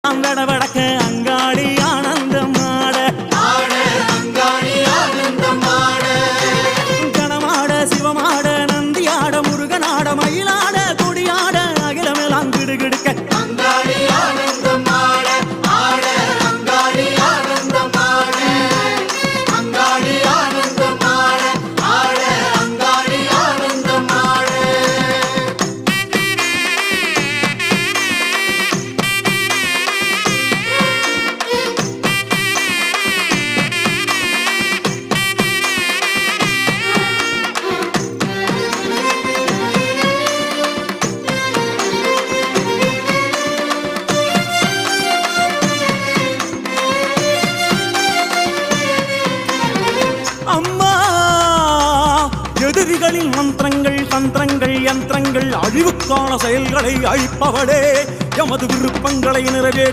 வடக்க அங்காடி ஆனந்தம் ஆட கணமாட சிவமாட நந்தியாட முருகனாட மயிலாட கொடியாட அகிலமெல்லாம் கிடுகிடுக்க எதிரிகளின் மந்திரங்கள் தந்திரங்கள் யந்திரங்கள் அழிவுக்கான செயல்களை அழிப்பவளே எமது விருப்பங்களை நிறைவேற்ற